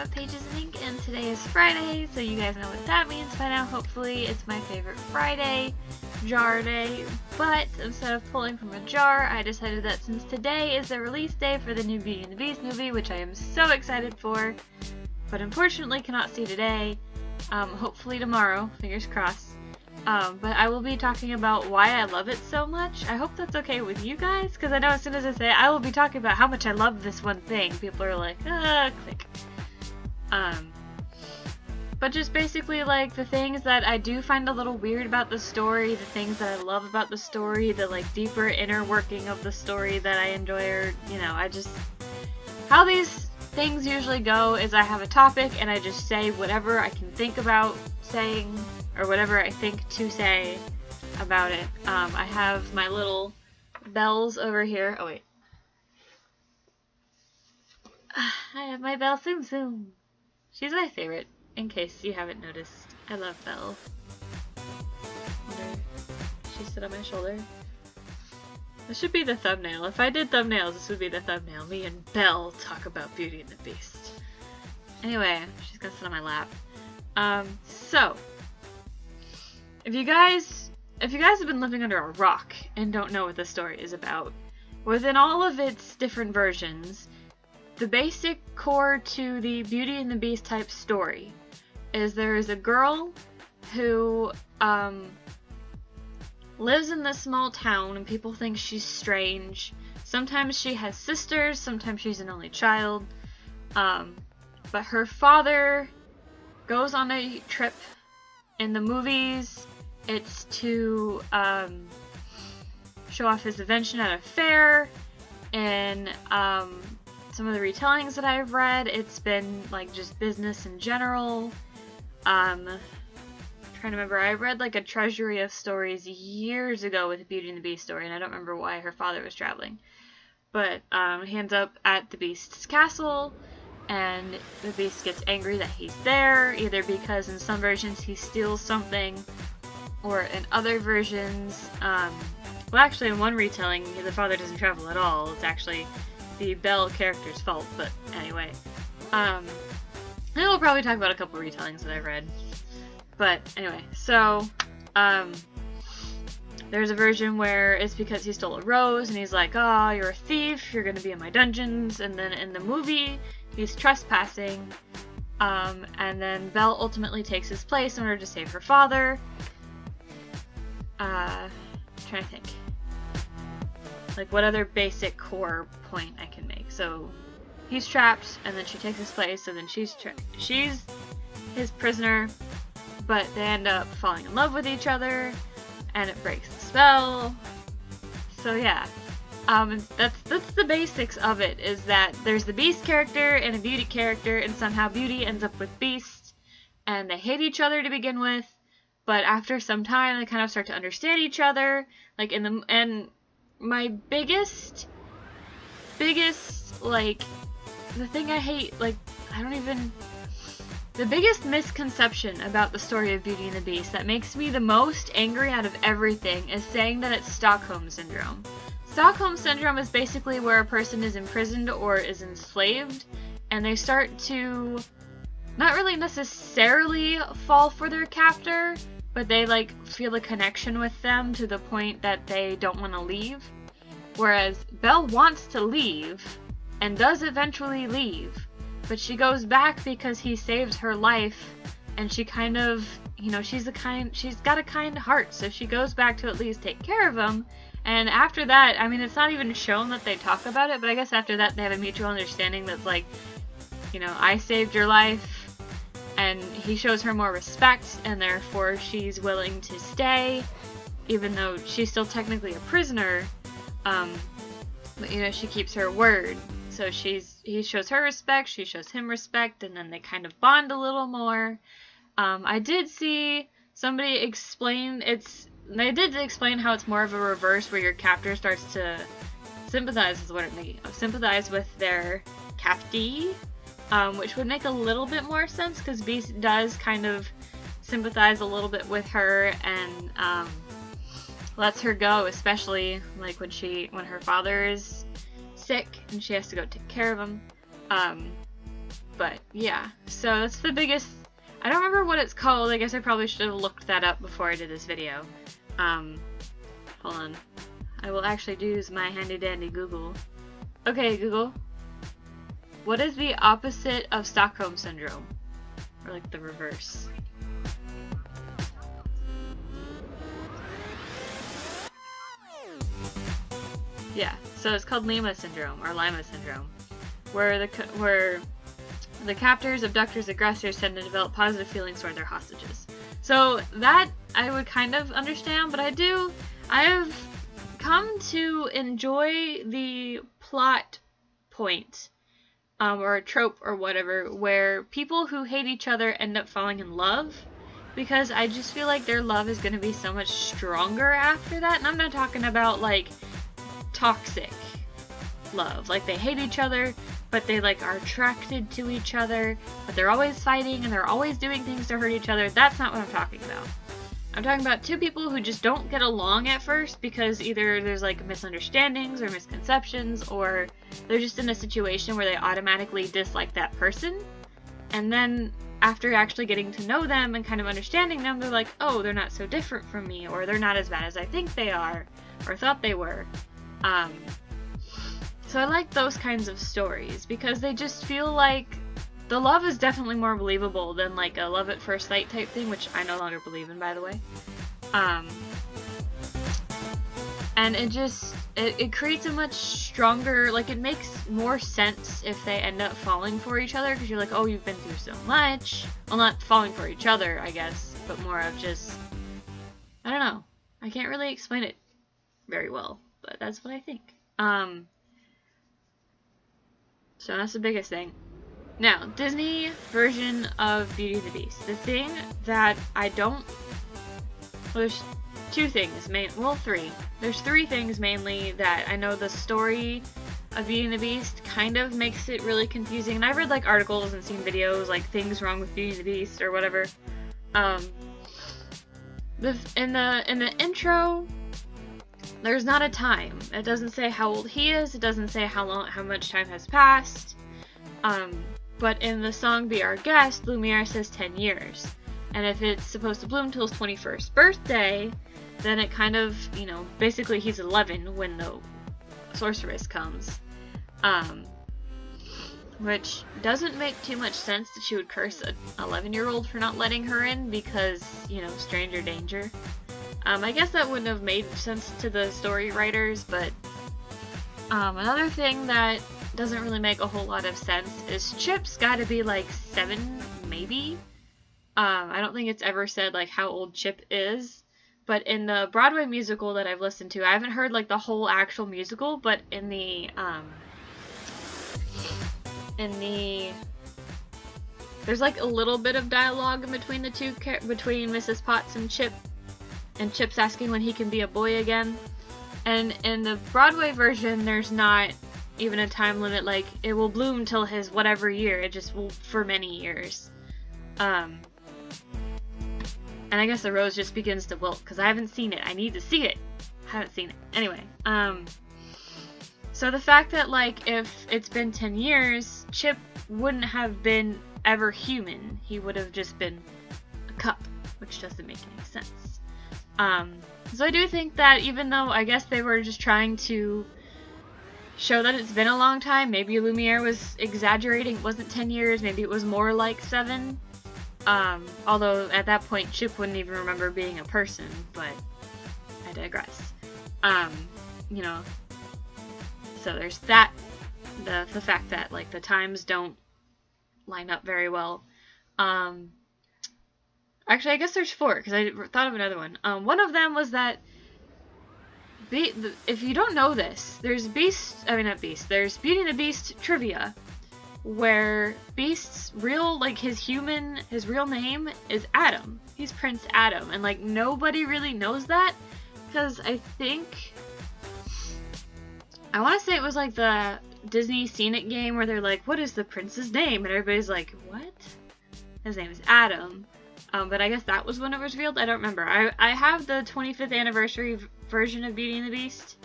at Pages in Ink, and today is Friday, so you guys know what that means by now. Hopefully, it's my favorite Friday, jar day, but instead of pulling from a jar, I decided that since today is the release day for the new Beauty and the Beast movie, which I am so excited for, but unfortunately cannot see today, hopefully tomorrow, fingers crossed. But I will be talking about why I love it so much. I hope that's okay with you guys, because I know as soon as I say it, I will be talking about how much I love this one thing, people are like, click. But just basically like the things that I do find a little weird about the story, the things that I love about the story, the like deeper inner working of the story that I enjoy, or, you know, how these things usually go is I have a topic and I just say whatever I can think about saying, or whatever I think to say about it. I have my little bells over here. Oh wait. I have my Belle Tsum Tsum. She's my favorite, in case you haven't noticed. I love Belle. She sit on my shoulder. This should be the thumbnail. If I did thumbnails, this would be the thumbnail. Me and Belle talk about Beauty and the Beast. Anyway, she's gonna sit on my lap. So if you guys have been living under a rock and don't know what the story is about, within all of its different versions, the basic core to the Beauty and the Beast type story is there is a girl who lives in this small town and people think she's strange. Sometimes she has sisters, sometimes she's an only child, but her father goes on a trip. In the movies, it's to show off his invention at a fair. In some of the retellings that I've read, it's been like just business in general. Trying to remember, I read like a treasury of stories years ago with the Beauty and the Beast story, and I don't remember why her father was traveling. But he ends up at the Beast's castle, and the Beast gets angry that he's there, either because in some versions he steals something, or in other versions, well actually in one retelling, the father doesn't travel at all. It's actually the Belle character's fault, but anyway. And we'll probably talk about a couple retellings that I've read. But anyway, so, there's a version where it's because he stole a rose, and he's like, oh, you're a thief, you're gonna be in my dungeons, and then in the movie, he's trespassing, and then Belle ultimately takes his place in order to save her father. I'm trying to think. Like, what other basic core point I can make. So, he's trapped, and then she takes his place, and then she's his prisoner, but they end up falling in love with each other, and it breaks the spell. So yeah. That's the basics of it, is that there's the Beast character and a Beauty character, and somehow Beauty ends up with Beast, and they hate each other to begin with, but after some time they kind of start to understand each other. Like and my biggest like the thing I hate, like the biggest misconception about the story of Beauty and the Beast that makes me the most angry out of everything is saying that it's Stockholm Syndrome. Stockholm Syndrome is basically where a person is imprisoned or is enslaved, and they start to not really necessarily fall for their captor, but they like feel a connection with them to the point that they don't want to leave. Whereas Belle wants to leave, and does eventually leave, but she goes back because he saved her life, and she kind of, you know, she's got a kind heart, so she goes back to at least take care of him. And after that, I mean, it's not even shown that they talk about it, but I guess after that they have a mutual understanding that's like, you know, I saved your life, and he shows her more respect, and therefore she's willing to stay, even though she's still technically a prisoner, but, you know, she keeps her word. So he shows her respect, she shows him respect, and then they kind of bond a little more. I did see somebody explain they did explain how it's more of a reverse, where your captor starts to sympathize with their captee, which would make a little bit more sense, because Beast does kind of sympathize a little bit with her, and lets her go, especially like when her father is sick and she has to go take care of him. But yeah, so that's the biggest. I don't remember what it's called. I guess I probably should have looked that up before I did this video. Hold on. I will actually use my handy dandy Google. Okay, Google. What is the opposite of Stockholm Syndrome? Or like the reverse. Yeah, so it's called Lima Syndrome, or Lima Syndrome, where the captors, abductors, aggressors tend to develop positive feelings toward their hostages. So that I would kind of understand, but I have come to enjoy the plot point, or a trope or whatever, where people who hate each other end up falling in love, because I just feel like their love is going to be so much stronger after that. And I'm not talking about like toxic love, like they hate each other but they like are attracted to each other, but they're always fighting and they're always doing things to hurt each other. That's not what I'm talking about. I'm talking about two people who just don't get along at first because either there's like misunderstandings or misconceptions, or they're just in a situation where they automatically dislike that person, and then after actually getting to know them and kind of understanding them, they're like, oh, they're not so different from me, or they're not as bad as I think they are or thought they were. So I like those kinds of stories because they just feel like the love is definitely more believable than like a love at first sight type thing, which I no longer believe in, by the way. And it creates a much stronger, like it makes more sense if they end up falling for each other, because you're like, oh, you've been through so much. Well, not falling for each other, I guess, but more of just, I don't know. I can't really explain it very well, but that's what I think. So that's the biggest thing. Now, Disney version of Beauty and the Beast. The thing that I don't... Well, there's two things. Three. There's three things mainly that I know the story of Beauty and the Beast kind of makes it really confusing. And I've read like articles and seen videos like things wrong with Beauty and the Beast or whatever. In the intro, there's not a time. It doesn't say how old he is. It doesn't say how much time has passed. But in the song Be Our Guest, Lumiere says 10 years. And if it's supposed to bloom till his 21st birthday, then it kind of, you know, basically he's 11 when the sorceress comes. Which doesn't make too much sense that she would curse an 11-year-old for not letting her in because, you know, stranger danger. I guess that wouldn't have made sense to the story writers, but another thing that doesn't really make a whole lot of sense is Chip's gotta be like 7, maybe? I don't think it's ever said like how old Chip is, but in the Broadway musical that I've listened to, I haven't heard like the whole actual musical, but in the there's like a little bit of dialogue in between the two, between Mrs. Potts and Chip's asking when he can be a boy again. And in the Broadway version, there's not even a time limit, like it will bloom till his whatever year, it just will for many years. And I guess the rose just begins to wilt, because I haven't seen it. I need to see it. I haven't seen it. Anyway, so the fact that like if it's been 10 years, Chip wouldn't have been ever human. He would have just been a cup, which doesn't make any sense. So I do think that even though I guess they were just trying to show that it's been a long time, maybe Lumiere was exaggerating, it wasn't 10 years, maybe it was more like 7. Although at that point Chip wouldn't even remember being a person, but I digress. You know, so there's that, the fact that like the times don't line up very well. Actually, I guess there's 4, because I thought of another one. One of them was that, if you don't know this, there's there's Beauty and the Beast trivia, where Beast's his real name is Adam. He's Prince Adam, and like nobody really knows that, because I want to say it was like the Disney Scenic game where they're like, what is the prince's name? And everybody's like, what? His name is Adam. But I guess that was when it was revealed. I don't remember. I have the 25th anniversary version of Beauty and the Beast,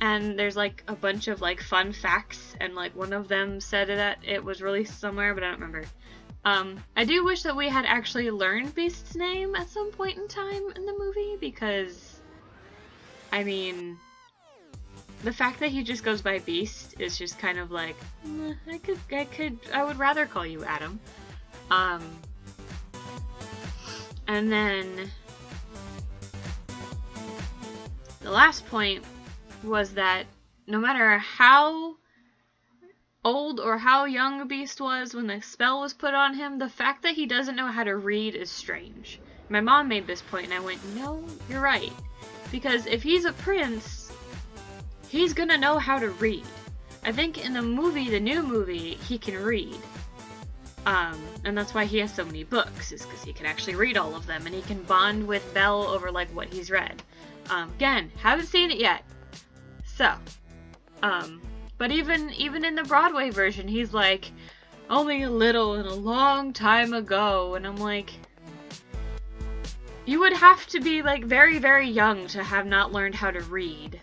and there's like a bunch of like fun facts, and like one of them said that it was released somewhere, but I don't remember. I do wish that we had actually learned Beast's name at some point in time in the movie, because, I mean, the fact that he just goes by Beast is just kind of like, I would rather call you Adam. And then the last point was that no matter how old or how young Beast was when the spell was put on him, the fact that he doesn't know how to read is strange. My mom made this point and I went, no, you're right. Because if he's a prince, he's gonna know how to read. I think in the movie, the new movie, he can read. And that's why he has so many books, is because he can actually read all of them, and he can bond with Belle over, like, what he's read. Again, haven't seen it yet. So, but even in the Broadway version, he's like, only a little and a long time ago, and I'm like, you would have to be, like, very, very young to have not learned how to read.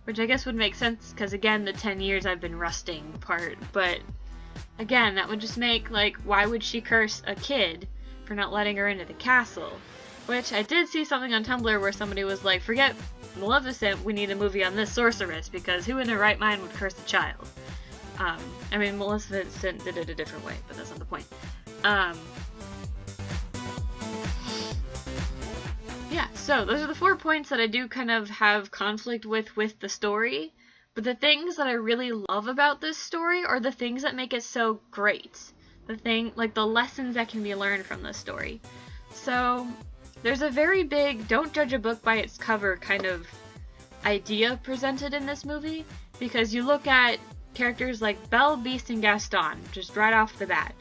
Which I guess would make sense, because again, the 10 years I've been rusting part, but again, that would just make, like, why would she curse a kid for not letting her into the castle? Which, I did see something on Tumblr where somebody was like, forget Maleficent, we need a movie on this sorceress, because who in their right mind would curse a child? I mean, Maleficent did it a different way, but that's not the point. Yeah, so those are the 4 points that I do kind of have conflict with the story. But the things that I really love about this story are the things that make it so great. The lessons that can be learned from this story. So, there's a very big don't judge a book by its cover kind of idea presented in this movie. Because you look at characters like Belle, Beast, and Gaston, just right off the bat.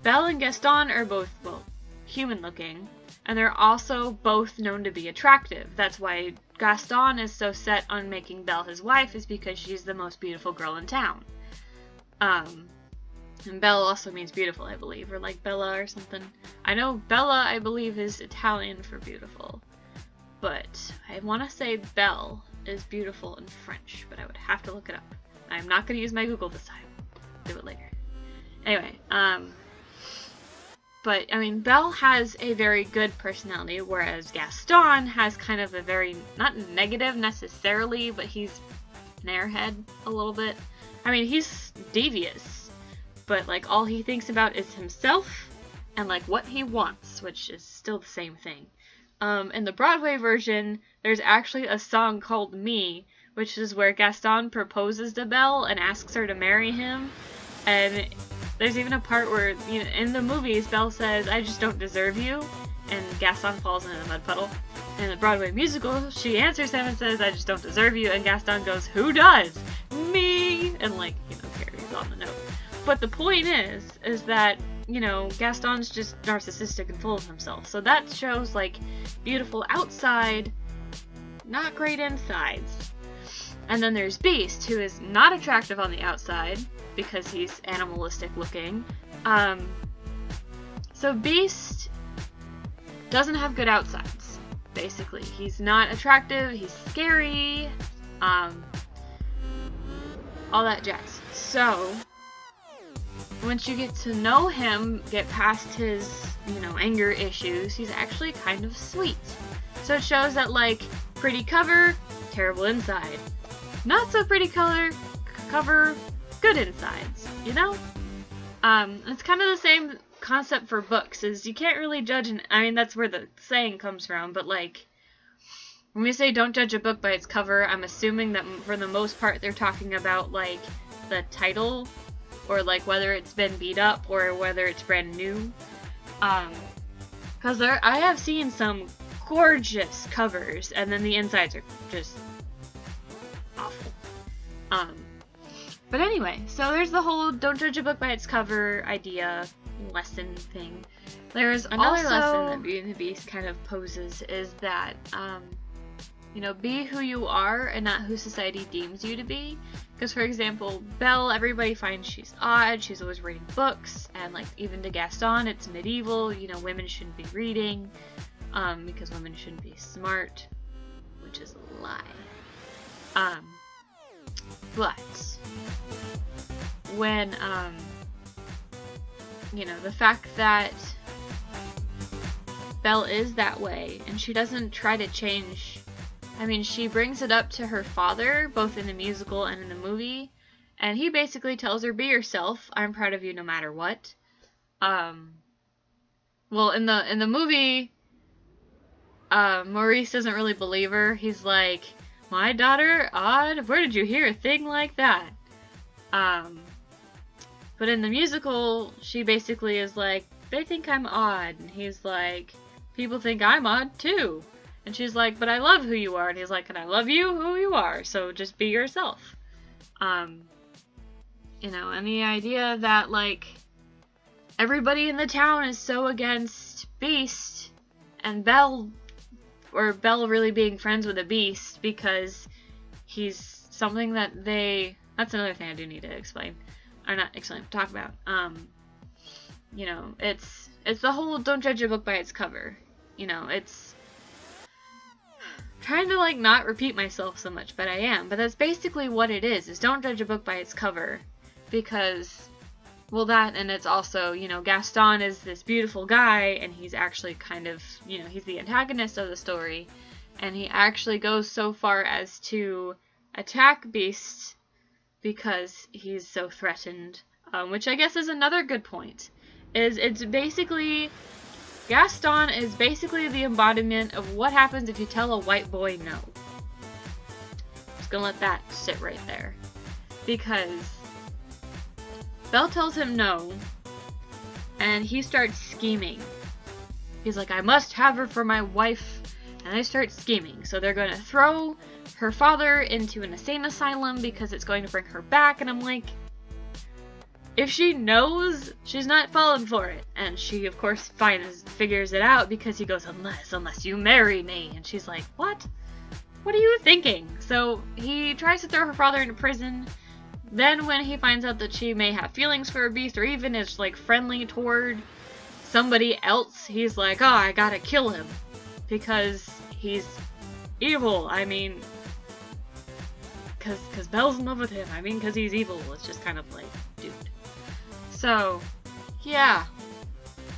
Belle and Gaston are both, well, human looking. And they're also both known to be attractive. That's why Gaston is so set on making Belle his wife, is because she's the most beautiful girl in town. And Belle also means beautiful, I believe, or like Bella or something. I know Bella, I believe, is Italian for beautiful. But I want to say Belle is beautiful in French, but I would have to look it up. I'm not going to use my Google this time. Do it later. Anyway, but, I mean, Belle has a very good personality, whereas Gaston has kind of a very, not negative necessarily, but he's an airhead a little bit. I mean, he's devious, but, like, all he thinks about is himself and, like, what he wants, which is still the same thing. In the Broadway version, there's actually a song called Me, which is where Gaston proposes to Belle and asks her to marry him, and there's even a part where, you know, in the movies, Belle says, I just don't deserve you, and Gaston falls into a mud puddle. In the Broadway musical, she answers him and says, I just don't deserve you, and Gaston goes, who does? Me! And, like, you know, carries on the note. But the point is that, you know, Gaston's just narcissistic and full of himself. So that shows, like, beautiful outside, not great insides. And then there's Beast, who is not attractive on the outside, because he's animalistic looking. So Beast doesn't have good outsides, basically. He's not attractive, he's scary, all that jazz. So, once you get to know him, get past his, you know, anger issues, he's actually kind of sweet. So it shows that, like, pretty cover, terrible inside. Not so pretty cover, good insides, you know? It's kind of the same concept for books, is you can't really judge I mean, that's where the saying comes from, but, like, when we say don't judge a book by its cover, I'm assuming that for the most part they're talking about, like, the title, or, like, whether it's been beat up, or whether it's brand new. Because I have seen some gorgeous covers, and then the insides are just awful. But anyway, so there's the whole don't judge a book by its cover idea, lesson thing. There's another lesson that Beauty and the Beast kind of poses, is that, you know, be who you are and not who society deems you to be. Because, for example, Belle, everybody finds she's odd, she's always reading books, and, like, even to Gaston, it's medieval, you know, women shouldn't be reading, because women shouldn't be smart, which is a lie. But when, you know, the fact that Belle is that way, and she doesn't try to change. I mean, she brings it up to her father, both in the musical and in the movie, and he basically tells her, be yourself, I'm proud of you no matter what. Well, in the movie, Maurice doesn't really believe her. He's like, my daughter? Odd? Where did you hear a thing like that? But in the musical, she basically is like, they think I'm odd. And he's like, people think I'm odd too. And she's like, but I love who you are. And he's like, and I love you who you are. So just be yourself. You know, and the idea that, like, everybody in the town is so against Beast, and Belle really being friends with a Beast because he's something that that's another thing I do need to explain. Or not explain, talk about. You know, it's the whole don't judge a book by its cover. You know, it's trying to, like, not repeat myself so much, but I am. But that's basically what it is don't judge a book by its cover. Because, well, that, and it's also, you know, Gaston is this beautiful guy, and he's actually kind of, you know, he's the antagonist of the story, and he actually goes so far as to attack Beast because he's so threatened, which I guess is another good point. It's basically, Gaston is basically the embodiment of what happens if you tell a white boy no. Just gonna let that sit right there. Because Belle tells him no, and he starts scheming. He's like, I must have her for my wife, and they start scheming. So they're going to throw her father into an insane asylum because it's going to bring her back, and I'm like, if she knows, she's not falling for it. And she, of course, figures it out because he goes, unless you marry me. And she's like, what? What are you thinking? So he tries to throw her father into prison. Then when he finds out that she may have feelings for a Beast, or even is, like, friendly toward somebody else, he's like, oh, I gotta kill him. Because he's evil. I mean, because Belle's in love with him. I mean, because he's evil. It's just kind of like, dude. So, yeah.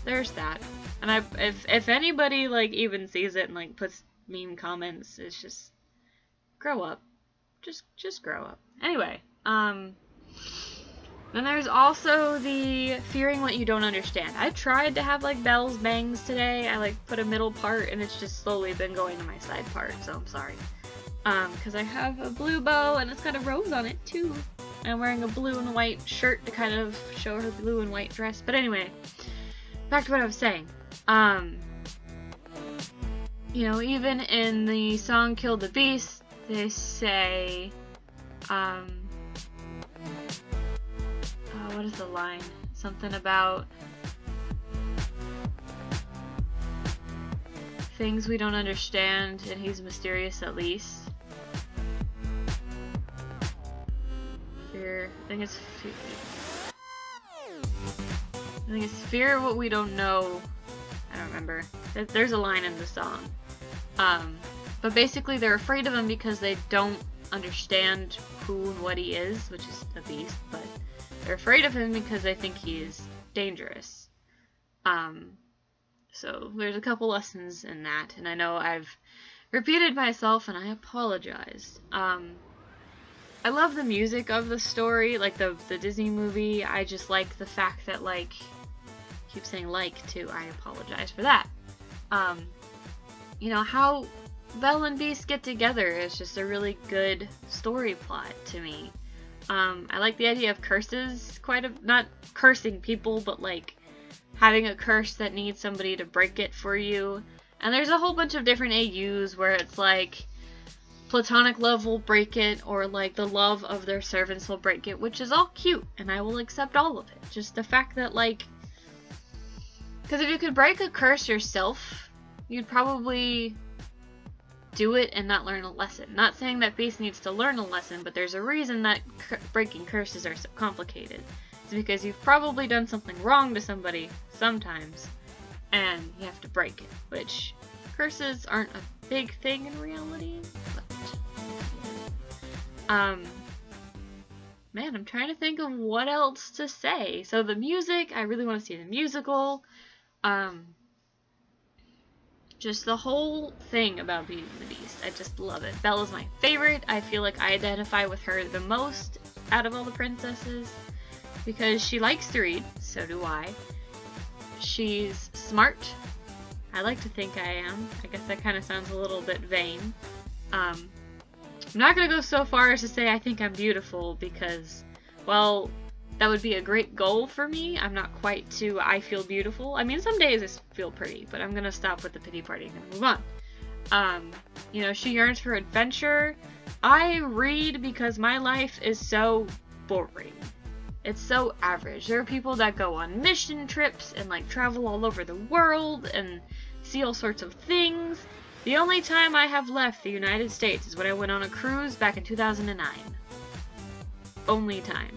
There's that. And if anybody, like, even sees it and, like, puts meme comments, it's just, grow up. Just grow up. Anyway. Then there's also the fearing what you don't understand. I tried to have, like, Belle's bangs today. I, like, put a middle part, and it's just slowly been going to my side part, so I'm sorry. Because I have a blue bow, and it's got a rose on it, too. And I'm wearing a blue and white shirt to kind of show her blue and white dress. But anyway, back to what I was saying. You know, even in the song Kill the Beast, they say, what is the line? Something about things we don't understand, and he's mysterious at least. Fear. I think it's fear what we don't know. I don't remember. There's a line in the song. But basically they're afraid of him because they don't understand who and what he is, which is a beast, but they're afraid of him because they think he is dangerous. So there's a couple lessons in that, and I know I've repeated myself, and I apologize. I love the music of the story, like the Disney movie. I just like the fact that, like, I keep saying like too. I apologize for that. You know, how Belle and Beast get together is just a really good story plot to me. I like the idea of curses, not cursing people, but like having a curse that needs somebody to break it for you. And there's a whole bunch of different AUs where it's like platonic love will break it, or like the love of their servants will break it, which is all cute, and I will accept all of it. Just the fact that, like, because if you could break a curse yourself, you'd probably do it and not learn a lesson. Not saying that Beast needs to learn a lesson, but there's a reason that breaking curses are so complicated. It's because you've probably done something wrong to somebody sometimes, and you have to break it, which curses aren't a big thing in reality, but man, I'm trying to think of what else to say. So the music, I really want to see the musical. Just the whole thing about Beauty and the Beast. I just love it. Bella's my favorite. I feel like I identify with her the most out of all the princesses because she likes to read, so do I. She's smart. I like to think I am. I guess that kind of sounds a little bit vain. I'm not going to go so far as to say I think I'm beautiful because, well, that would be a great goal for me. I'm not quite to I feel beautiful. I mean, some days I feel pretty, but I'm going to stop with the pity party and move on. You know, she yearns for adventure. I read because my life is so boring. It's so average. There are people that go on mission trips and like travel all over the world and see all sorts of things. The only time I have left the United States is when I went on a cruise back in 2009. Only time.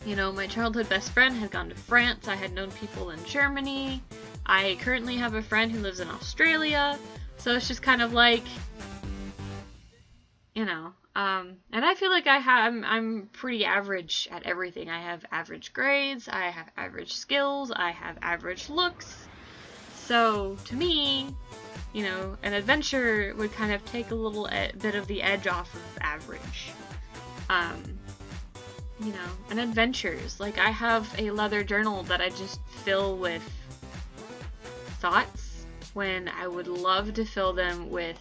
You know, my childhood best friend had gone to France. I had known people in Germany. I currently have a friend who lives in Australia. So it's just kind of like, you know, and I feel like I'm pretty average at everything. I have average grades, I have average skills, I have average looks. So to me, you know, an adventure would kind of take a little bit of the edge off of average. You know, and adventures. Like, I have a leather journal that I just fill with thoughts when I would love to fill them with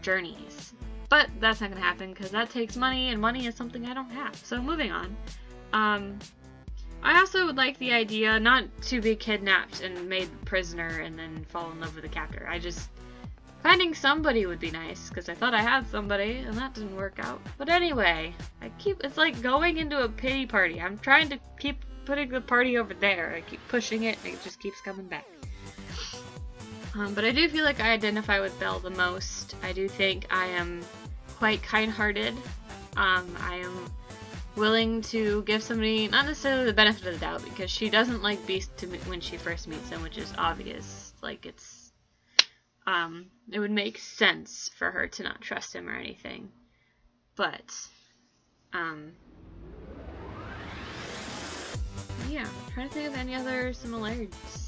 journeys. But that's not going to happen because that takes money, and money is something I don't have. So moving on. I also would like the idea not to be kidnapped and made prisoner and then fall in love with a captor. Finding somebody would be nice, because I thought I had somebody, and that didn't work out. But anyway, it's like going into a pity party. I'm trying to keep putting the party over there. I keep pushing it, and it just keeps coming back. But I do feel like I identify with Belle the most. I do think I am quite kind-hearted. I am willing to give somebody, not necessarily the benefit of the doubt, because she doesn't like Beast when she first meets him, which is obvious. Like, it would make sense for her to not trust him or anything. But, yeah, I'm trying to think of any other similarities.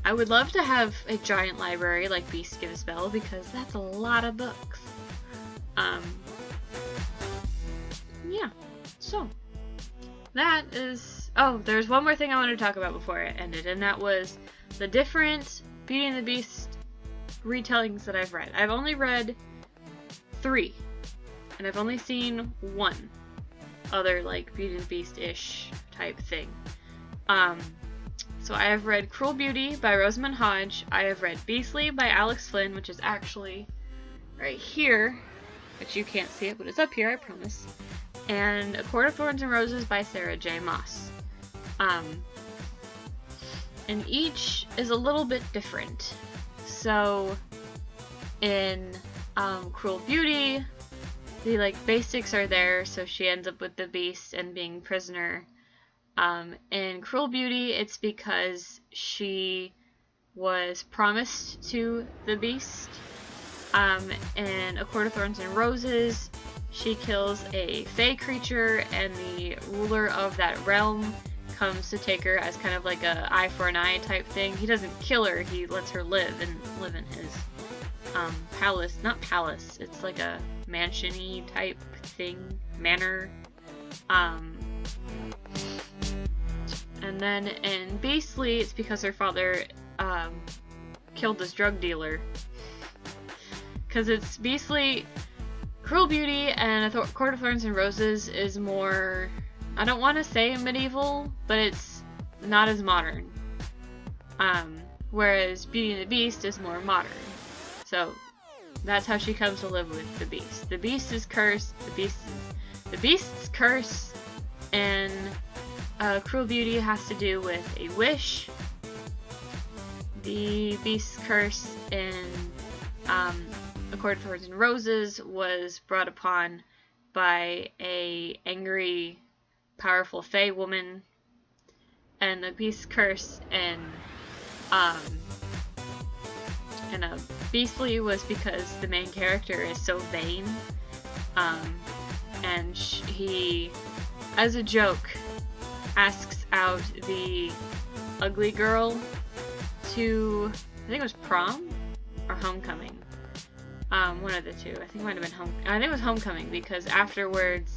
I would love to have a giant library like Beast gives Belle, because that's a lot of books. Yeah, so that is... Oh, there's one more thing I wanted to talk about before it ended, and that was the different Beauty and the Beast retellings that I've read. I've only read 3, and I've only seen 1 other, like, Beauty and the Beast-ish type thing. So I have read Cruel Beauty by Rosamund Hodge. I have read Beastly by Alex Flynn, which is actually right here, but you can't see it, but it's up here, I promise. And A Court of Thorns and Roses by Sarah J. Maas. And each is a little bit different. So in Cruel Beauty, the like basics are there, so she ends up with the Beast and being prisoner. In Cruel Beauty, it's because she was promised to the Beast. In A Court of Thorns and Roses, she kills a fae creature, and the ruler of that realm comes to take her as kind of like a eye for an eye type thing. He doesn't kill her, he lets her live in his palace. Not palace, it's like a mansion-y type thing, manor. And then in Beastly, it's because her father killed this drug dealer. Because it's Beastly, Cruel Beauty, and A Court of Thorns and Roses is more, I don't want to say medieval, but it's not as modern. Whereas Beauty and the Beast is more modern. So that's how she comes to live with the Beast. The Beast is cursed. The Beast's curse in Cruel Beauty has to do with a wish. The Beast's curse in A Court of Thorns and Roses was brought upon by a angry, powerful fae woman, and the Beast's curse in kind of beastly was because the main character is so vain. And he, as a joke, asks out the ugly girl to, I think it was prom or homecoming. One of the two. I think it might have been I think it was homecoming, because afterwards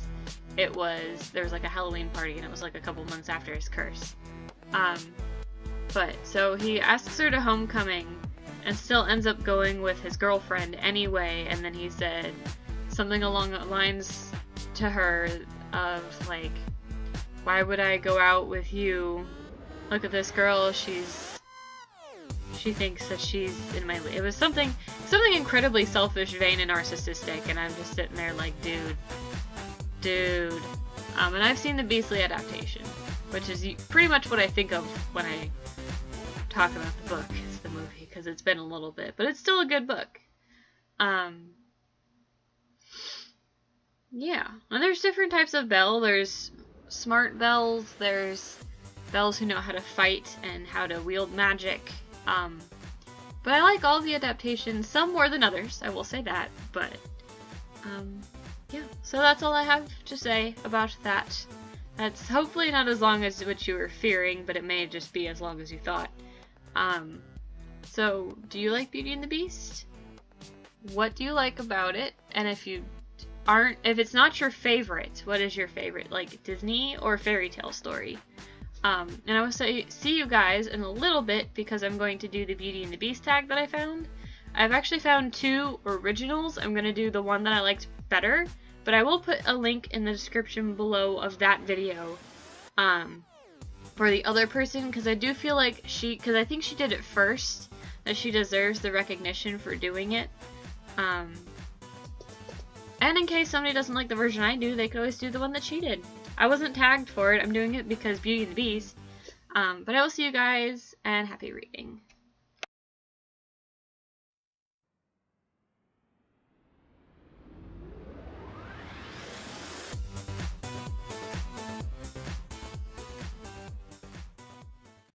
there was like a Halloween party, and it was like a couple months after his curse. But so he asks her to homecoming and still ends up going with his girlfriend anyway, and then he said something along the lines to her of like, why would I go out with you? Look at this girl, she thinks that she's in my league. It was something incredibly selfish, vain, and narcissistic, and I'm just sitting there like, dude. And I've seen the Beastly adaptation, which is pretty much what I think of when I talk about the book. It's the movie, because it's been a little bit, but it's still a good book. Yeah, and there's different types of Belle. There's smart Belles, there's Belles who know how to fight and how to wield magic. But I like all the adaptations, some more than others, I will say that, but, yeah, so that's all I have to say about that. That's hopefully not as long as what you were fearing, but it may just be as long as you thought. So, do you like Beauty and the Beast? What do you like about it? And if it's not your favorite, what is your favorite? Like, Disney or fairy tale story? And I will see you guys in a little bit, because I'm going to do the Beauty and the Beast tag that I found. I've actually found 2 originals. I'm going to do the one that I liked better, but I will put a link in the description below of that video for the other person, because I do feel like because I think she did it first, that she deserves the recognition for doing it. And in case somebody doesn't like the version I do, they could always do the one that she did. I wasn't tagged for it, I'm doing it because Beauty and the Beast. But I will see you guys, and happy reading.